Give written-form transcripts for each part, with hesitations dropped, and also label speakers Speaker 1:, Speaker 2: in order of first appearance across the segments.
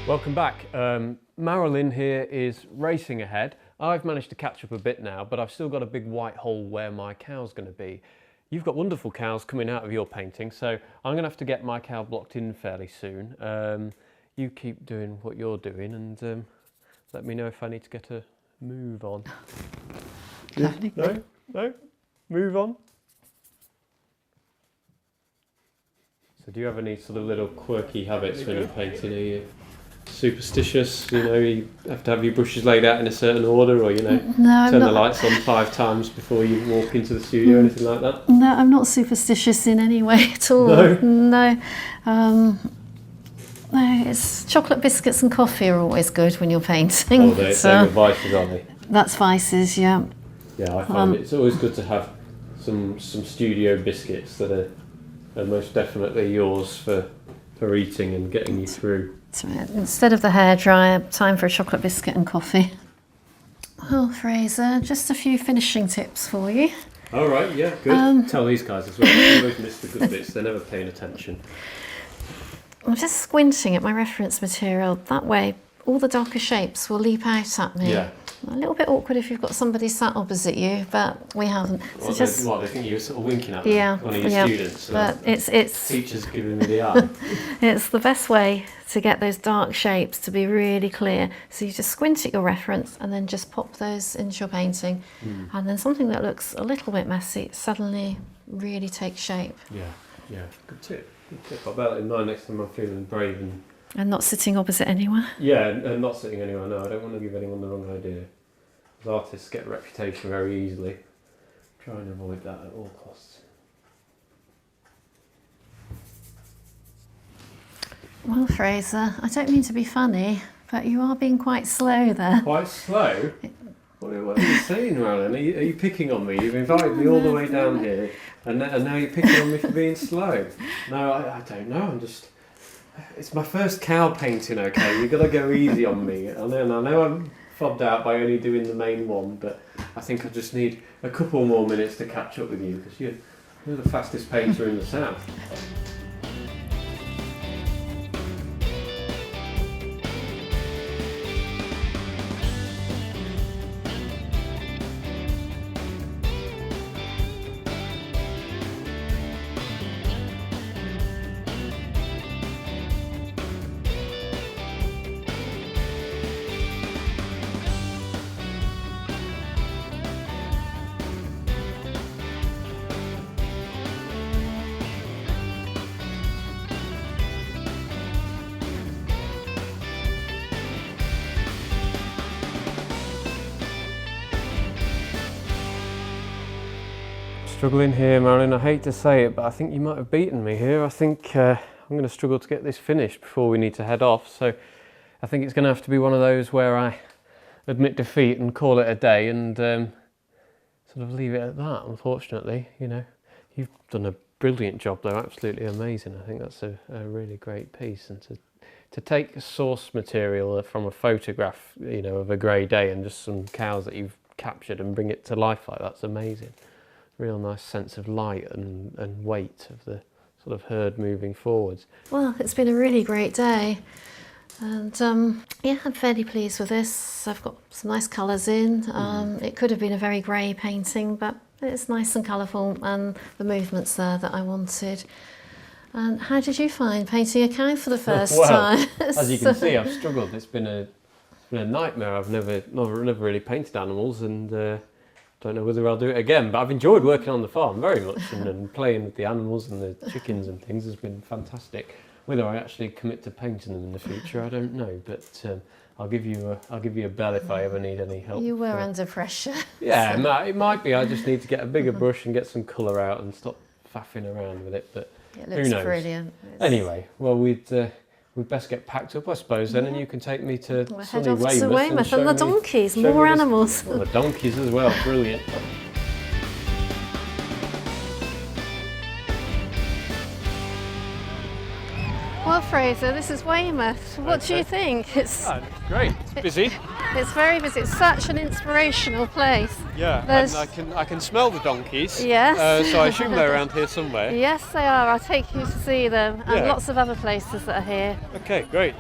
Speaker 1: Welcome back. Marilyn here is racing ahead. I've managed to catch up a bit now, but I've still got a big white hole where my cow's going to be. You've got wonderful cows coming out of your painting, so I'm going to have to get my cow blocked in fairly soon. You keep doing what you're doing and let me know if I need to get a move on. Yeah. No? No? Move on? So do you have any sort of little quirky habits when you're painting? Are you superstitious? You know, you have to have your brushes laid out in a certain order, or, you know, turn the lights on 5 times before you walk into the studio or anything like that?
Speaker 2: No, I'm not superstitious in any way at all. No. No, it's chocolate biscuits and coffee are always good when you're painting.
Speaker 1: Oh, they're vices, aren't they?
Speaker 2: That's vices, yeah.
Speaker 1: Yeah, I find it's always good to have some studio biscuits that are most definitely yours for eating and getting you through.
Speaker 2: That's right. Instead of the hairdryer, time for a chocolate biscuit and coffee. Well, Fraser, just a few finishing tips for you.
Speaker 1: All right, yeah, good. Tell these guys as well. They always miss the good bits. They're never paying attention.
Speaker 2: I'm just squinting at my reference material. That way, all the darker shapes will leap out at me.
Speaker 1: Yeah.
Speaker 2: A little bit awkward if you've got somebody sat opposite you, but we haven't. So
Speaker 1: they think you're sort of winking at them, one of your students.
Speaker 2: But it's
Speaker 1: teachers giving me the eye.
Speaker 2: It's the best way to get those dark shapes to be really clear. So you just squint at your reference and then just pop those into your painting. And then something that looks a little bit messy suddenly really takes shape.
Speaker 1: Yeah, good tip. I'll bear that in mind next time I'm feeling brave
Speaker 2: and not sitting opposite anyone.
Speaker 1: Yeah, and not sitting anywhere. No, I don't want to give anyone the wrong idea. As artists get a reputation very easily. Try and avoid that at all costs.
Speaker 2: Well, Fraser, I don't mean to be funny, but you are being quite slow there.
Speaker 1: Quite slow? What are you saying, Marilyn? Are you picking on me? You've invited me all the way down here, and now you're picking on me for being slow. No, I don't know. I'm just... It's my first cow painting, okay? You've got to go easy on me. I know I'm fobbed out by only doing the main one, but I think I just need a couple more minutes to catch up with you, because you're the fastest painter in the south. Struggling here, Marilyn. I hate to say it, but I think you might have beaten me here. I think I'm going to struggle to get this finished before we need to head off. So I think it's going to have to be one of those where I admit defeat and call it a day and sort of leave it at that, unfortunately. You know, you've done a brilliant job though, absolutely amazing. I think that's a really great piece. And to take a source material from a photograph, you know, of a grey day and just some cows that you've captured and bring it to life like that's amazing. Real nice sense of light and weight of the sort of herd moving forwards. Well,
Speaker 2: it's been a really great day, and yeah, I'm fairly pleased with this. I've got some nice colours in. It could have been a very grey painting, but it's nice and colourful, and the movements there that I wanted. And how did you find painting a cow for the first time?
Speaker 1: As you can see, I've struggled. It's been a nightmare. I've never really painted animals, and don't know whether I'll do it again, but I've enjoyed working on the farm very much and playing with the animals and the chickens and things has been fantastic. Whether I actually commit to painting them in the future, I don't know, but I'll give you a bell if I ever need any help.
Speaker 2: You were under pressure.
Speaker 1: Yeah, it might be. I just need to get a bigger brush and get some colour out and stop faffing around with it, but
Speaker 2: it looks
Speaker 1: who knows?
Speaker 2: Brilliant.
Speaker 1: Anyway, well, we'd best get packed up, I suppose, then, and you can take me to sunny
Speaker 2: We'll head off to Weymouth and the donkeys,
Speaker 1: more
Speaker 2: more animals.
Speaker 1: Well, the donkeys as well, brilliant.
Speaker 2: Well, Fraser, this is Weymouth. What do you think?
Speaker 1: It's great. It's busy.
Speaker 2: It's very busy. It's such an inspirational place.
Speaker 1: Yeah, and I can smell the donkeys.
Speaker 2: Yes.
Speaker 1: So I assume they're around here somewhere.
Speaker 2: Yes, they are. I'll take you to see them, and lots of other places that are here.
Speaker 1: Okay, great.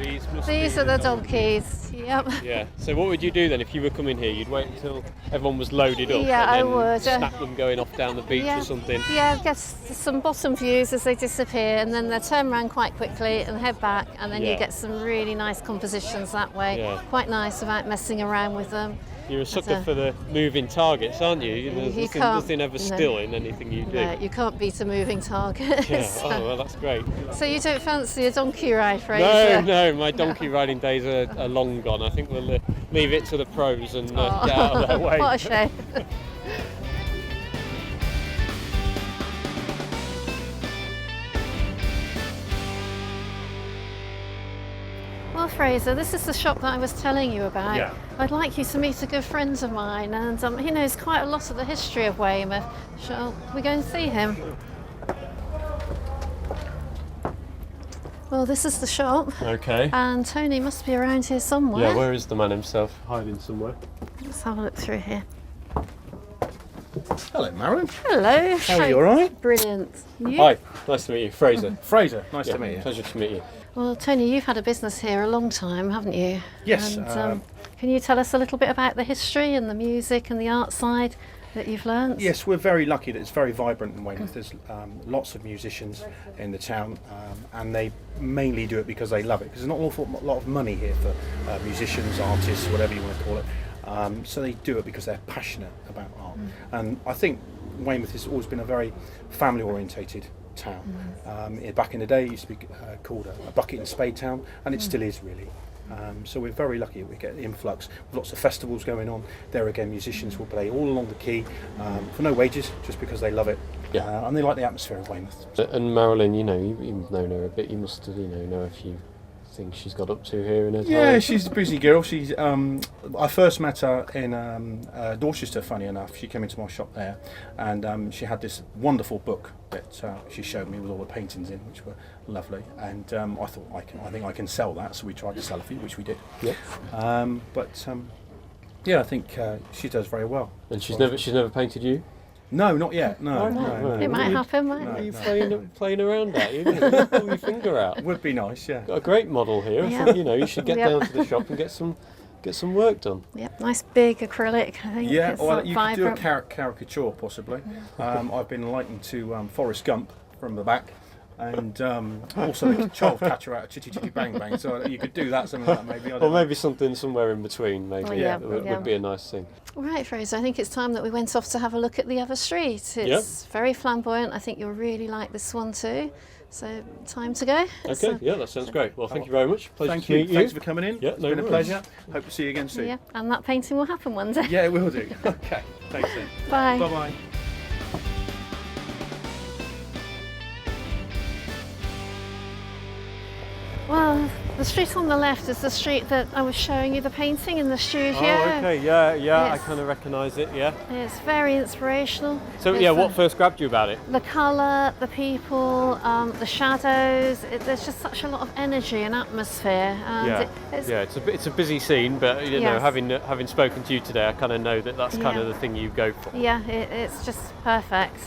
Speaker 1: these must
Speaker 2: These
Speaker 1: be
Speaker 2: are the donkeys. Yep.
Speaker 1: Yeah. So what would you do then if you were coming here? You'd wait until everyone was loaded up.
Speaker 2: Yeah,
Speaker 1: and
Speaker 2: I
Speaker 1: then
Speaker 2: would.
Speaker 1: Snap them going off down the beach or something.
Speaker 2: Yeah, get some bottom views as they disappear, and then they turn around quite quickly and head back, and then you get some really nice compositions that way.
Speaker 1: Yeah.
Speaker 2: Quite nice without messing around with them.
Speaker 1: You're a sucker for the moving targets, aren't you? There's nothing ever still in anything you do.
Speaker 2: No, you can't beat a moving target.
Speaker 1: Yeah. Oh, well, that's great.
Speaker 2: So you don't fancy a donkey ride, Fraser?
Speaker 1: No, my donkey riding days are long gone. I think we'll leave it to the pros and get out of their way.
Speaker 2: What a shame. Well, Fraser, this is the shop that I was telling you about.
Speaker 3: Yeah.
Speaker 2: I'd like you to meet a good friend of mine, and he knows quite a lot of the history of Weymouth. Shall we go and see him? Well, this is the shop,
Speaker 1: Okay.
Speaker 2: and Tony must be around here somewhere.
Speaker 1: Yeah, where is the man himself? Hiding somewhere.
Speaker 2: Let's have a look through here.
Speaker 3: Hello, Marilyn.
Speaker 2: Hello.
Speaker 3: How are you, all right?
Speaker 2: Brilliant. You?
Speaker 1: Hi, nice to meet you. Fraser.
Speaker 3: Fraser, nice
Speaker 1: Yeah,
Speaker 3: to meet you.
Speaker 1: pleasure to meet you.
Speaker 2: Well, Tony, you've had a business here a long time, haven't you?
Speaker 3: Yes,
Speaker 2: And, can you tell us a little bit about the history and the music and the art side that you've learnt?
Speaker 3: Yes, we're very lucky that it's very vibrant in Weymouth. There's lots of musicians in the town, and they mainly do it because they love it. Because there's not an awful lot of money here for musicians, artists, whatever you want to call it. So they do it because they're passionate about art. And I think Weymouth has always been a very family-orientated town. Back in the day, it used to be called a bucket and spade town, and it still is really. So we're very lucky that we get the influx with lots of festivals going on. There again, musicians will play all along the quay for no wages, just because they love it.
Speaker 1: Yeah.
Speaker 3: And they like the atmosphere of Weymouth.
Speaker 1: And Marilyn, you've known her a bit. You must know a few things she's got up to here in her time.
Speaker 3: Yeah, she's a busy girl. She's I first met her in Dorchester, funny enough. She came into my shop there, and she had this wonderful book that she showed me with all the paintings in, which were lovely. And I thought, I think I can sell that. So we tried to sell a few, which we did.
Speaker 1: Yeah.
Speaker 3: Yeah, I think she does very well.
Speaker 1: And she's never painted you?
Speaker 3: No, not yet. No,
Speaker 1: Why not?
Speaker 3: no.
Speaker 2: It might happen,
Speaker 1: What
Speaker 2: mightn't
Speaker 1: are
Speaker 2: it?
Speaker 1: you playing around at? You're going to pull your finger out.
Speaker 3: Would be nice, yeah.
Speaker 1: Got a great model here.
Speaker 2: Yeah.
Speaker 1: I think you should get
Speaker 2: Yep.
Speaker 1: down to the shop and get some work done.
Speaker 2: Yep, nice big acrylic, I think.
Speaker 3: Yeah,
Speaker 2: It's
Speaker 3: well,
Speaker 2: like
Speaker 3: you could do a
Speaker 2: vibrant.
Speaker 3: caricature possibly. I've been likened to Forrest Gump from the back, and also the child catcher out of Chitty Chitty Bang Bang. So you could do that, something like that maybe. I don't
Speaker 1: Or
Speaker 3: know.
Speaker 1: maybe something somewhere in between. Maybe
Speaker 2: Oh, yeah,
Speaker 1: would be a nice thing.
Speaker 2: Right, Fraser, I think it's time that we went off to have a look at the other street. It's very flamboyant. I think you'll really like this one too. So, time to go.
Speaker 1: Okay,
Speaker 2: So,
Speaker 1: yeah, that sounds great. Well, thank you very much. Pleasure
Speaker 3: Thank
Speaker 1: to
Speaker 3: you.
Speaker 1: meet you.
Speaker 3: Thanks for coming in.
Speaker 1: Yeah,
Speaker 3: It's
Speaker 1: no
Speaker 3: been a
Speaker 1: worries.
Speaker 3: pleasure. Hope to see you again soon.
Speaker 2: yeah, and that painting will happen one day.
Speaker 3: Yeah, it will do. Okay. Thanks then.
Speaker 2: Bye.
Speaker 3: Bye bye.
Speaker 2: Well, the street on the left is the street that I was showing you the painting in the studio.
Speaker 1: Oh, okay, yeah, I
Speaker 2: Yes.
Speaker 1: kind of recognise it, yeah.
Speaker 2: It's very inspirational.
Speaker 1: So,
Speaker 2: It's
Speaker 1: yeah, what first grabbed you about it?
Speaker 2: the colour, the people, the shadows. There's just such a lot of energy and atmosphere. And
Speaker 1: Yeah,
Speaker 2: it's,
Speaker 1: yeah, it's a busy scene, but you know,
Speaker 2: Yes.
Speaker 1: having spoken to you today, I kind of know that that's kind of the thing you go for.
Speaker 2: yeah, it's just perfect.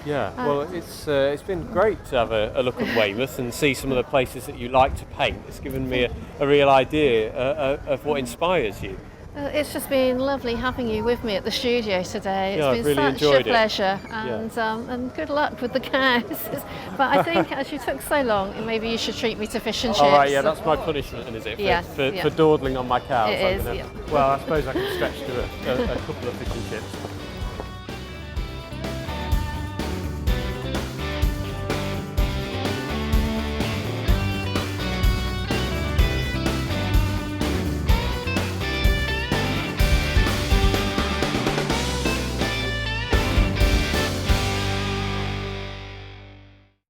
Speaker 1: Yeah, well, it's been great to have a look at Weymouth and see some of the places that you like to paint. It's given me a real idea of what inspires you.
Speaker 2: It's just been lovely having you with me at the studio today. It's
Speaker 1: Yeah, I've
Speaker 2: been
Speaker 1: really
Speaker 2: such a
Speaker 1: enjoyed it.
Speaker 2: pleasure, and good luck with the cows. But I think as you took so long, maybe you should treat me to fish and chips.
Speaker 1: All right, yeah, that's my punishment, is it? For,
Speaker 2: Yes,
Speaker 1: for,
Speaker 2: yeah.
Speaker 1: for dawdling on my cows.
Speaker 2: It
Speaker 1: I'm
Speaker 2: is,
Speaker 1: gonna-
Speaker 2: yeah.
Speaker 1: Well, I suppose I can stretch to a couple of fish and chips.